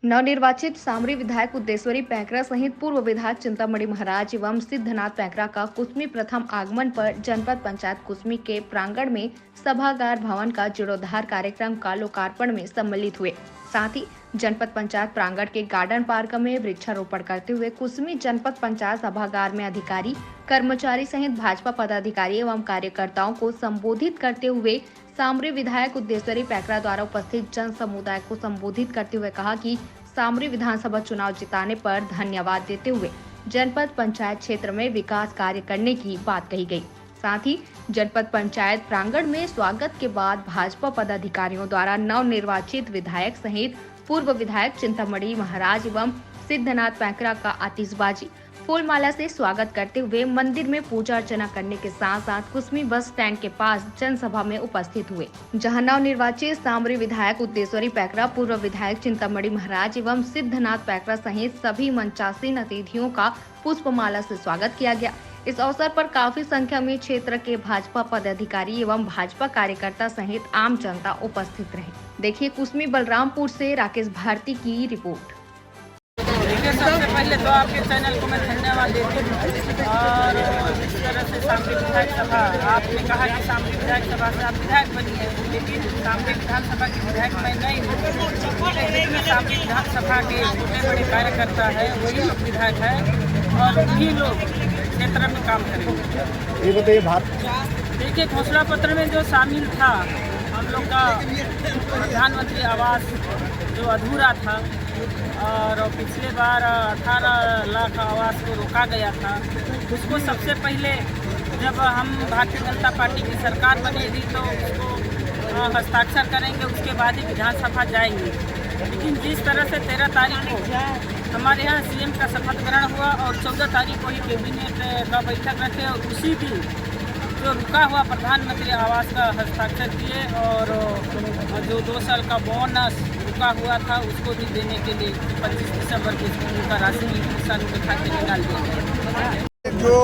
नवनिर्वाचित सामरी विधायक उद्देश्वरी पैकरा सहित पूर्व विधायक चिंतामणि महाराज एवं सिद्धनाथ पैकरा का कुसमी प्रथम आगमन पर जनपद पंचायत कुसमी के प्रांगण में सभागार भवन का जीर्णोद्धार कार्यक्रम का लोकार्पण में सम्मिलित हुए। साथ ही जनपद पंचायत प्रांगण के गार्डन पार्क में वृक्षारोपण करते हुए कुसमी जनपद पंचायत सभागार में अधिकारी, कर्मचारी सहित भाजपा पदाधिकारी एवं कार्यकर्ताओं को संबोधित करते हुए सामरी विधायक उद्देश्वरी पैकरा द्वारा उपस्थित जन समुदाय को संबोधित करते हुए कहा कि सामरी विधानसभा चुनाव जिताने पर धन्यवाद देते हुए जनपद पंचायत क्षेत्र में विकास कार्य करने की बात कही गई। साथ ही जनपद पंचायत प्रांगण में स्वागत के बाद भाजपा पदाधिकारियों द्वारा नवनिर्वाचित विधायक सहित पूर्व विधायक चिंतामणि महाराज एवं सिद्धनाथ पैकरा का आतिशबाजी फूलमाला से स्वागत करते हुए मंदिर में पूजा अर्चना करने के साथ साथ कुसमी बस स्टैंड के पास जनसभा में उपस्थित हुए, जहां नवनिर्वाचित सामरी विधायक उद्देश्वरी पैकरा, पूर्व विधायक चिंतामणि महाराज एवं सिद्धनाथ पैकरा सहित सभी मंचासीन अतिथियों का पुष्पमाला से स्वागत किया गया। इस अवसर पर काफी संख्या में क्षेत्र के भाजपा पदाधिकारी एवं भाजपा कार्यकर्ता सहित आम जनता उपस्थित रहे। देखिए कुसमी बलरामपुर से राकेश भारती की रिपोर्ट। सबसे पहले तो आपके चैनल को मैं धन्यवाद देती हूँ। और इस तरह से सामरी विधायक सभा, आपने कहा कि सामरी विधायक सभा से आप विधायक बनी है, लेकिन सामरी विधानसभा की विधायक मैं नहीं हूँ। सामरी विधानसभा के छोटे बड़े कार्यकर्ता है, वही लोग विधायक है और वही लोग क्षेत्र में काम करेंगे। ये बताइए देखिए, घोषणा पत्र में जो शामिल था हम लोग का प्रधानमंत्री आवास जो अधूरा था और पिछले बार 18 लाख आवास को रोका गया था, उसको सबसे पहले जब हम भारतीय जनता पार्टी की सरकार बनेगी तो उसको हस्ताक्षर करेंगे, उसके बाद ही विधानसभा जाएंगे। लेकिन जिस तरह से 13 तारीख को हमारे यहाँ सीएम का शपथ ग्रहण हुआ और 14 तारीख को ही कैबिनेट का बैठक रखे और उसी दिन जो रुका हुआ प्रधानमंत्री आवास का हस्ताक्षर किए और जो 2 साल का बोनस रुका हुआ था उसको भी देने के लिए 25 दिसंबर को उनका राशि किसानों के खाते में डाल दिया गया। जो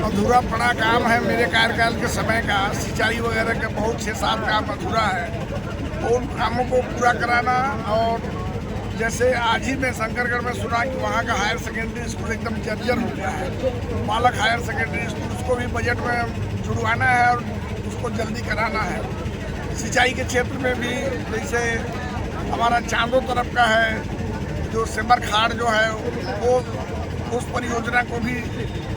अधूरा पड़ा काम है मेरे कार्यकाल के समय का, सिंचाई वगैरह का बहुत 6-7 काम अधूरा है, उन कामों को पूरा कराना। और जैसे आज ही मैं शंकरगढ़ में सुना कि वहाँ का हायर सेकेंडरी स्कूल एकदम जर्जर हो गया है, बालक हायर सेकेंडरी स्कूल, उसको भी बजट में जुड़वाना है और उसको जल्दी कराना है। सिंचाई के क्षेत्र में भी जैसे हमारा चांदो तरफ का है जो सेमर खाड़ जो है वो, उस परियोजना को भी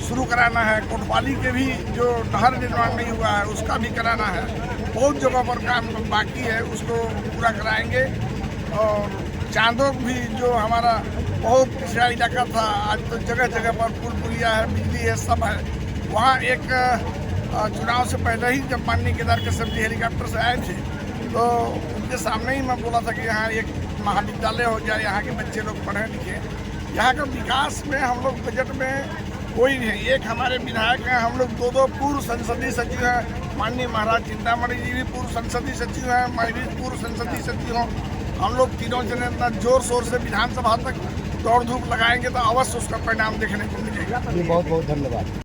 शुरू कराना है। कोटवाली के भी जो नहर निर्माण नहीं हुआ है उसका भी कराना है। बहुत जगह पर काम बाकी है, उसको पूरा कराएंगे। और चांदो भी जो हमारा बहुत पिछड़ा इलाका था, आज तो जगह जगह पर पुल पुलिया है, बिजली है, सब है। वहाँ एक चुनाव से पहले ही जब माननीय केदार कश्यप जी हेलीकॉप्टर से आए थे तो उनके सामने ही मैं बोला था कि यहाँ एक महाविद्यालय हो जाए, यहाँ के बच्चे लोग पढ़े लिखे। यहाँ का विकास में हम लोग बजट में कोई नहीं है। एक हमारे विधायक हैं, हम लोग 2 पूर्व संसदीय सचिव हैं, माननीय महाराज चिंतामणि जी भी पूर्व संसदीय सचिव हैं, मैं भी पूर्व संसदीय सचिव हूँ। हम लोग तीनों जने इतना जोर शोर से विधानसभा तक दौड़ धूप लगाएंगे तो अवश्य उसका परिणाम देखने को मिलेगा। बहुत बहुत धन्यवाद।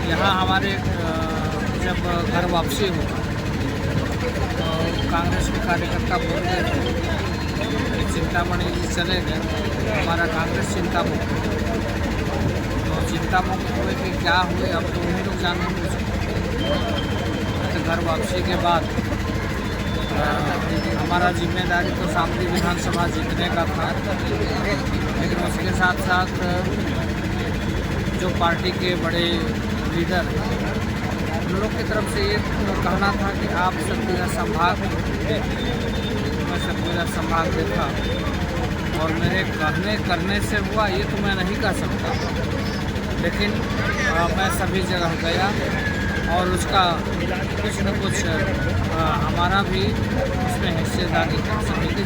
यहाँ हमारे जब घर वापसी हुआ तो कांग्रेस के कार्यकर्ता बोल रहे थे कि चिंतामणि जी चले गए, हमारा कांग्रेस चिंता मुक्त। तो चिंता मुक्त हुए कि क्या हुए अब तो उन्हीं लोग जानेंगे। तो घर वापसी के बाद हमारा जिम्मेदारी तो सामरी विधानसभा जीतने का था, लेकिन उसके साथ साथ जो पार्टी के बड़े लीडर उन लोग की तरफ से ये कहना था कि आप सरगुजा संभाग मैं सरगुजा संभाग देखा और मेरे कहने करने से हुआ ये तो मैं नहीं कह सकता, लेकिन मैं सभी जगह गया और उसका कुछ न कुछ हमारा भी उसमें हिस्सेदारी है सभी की।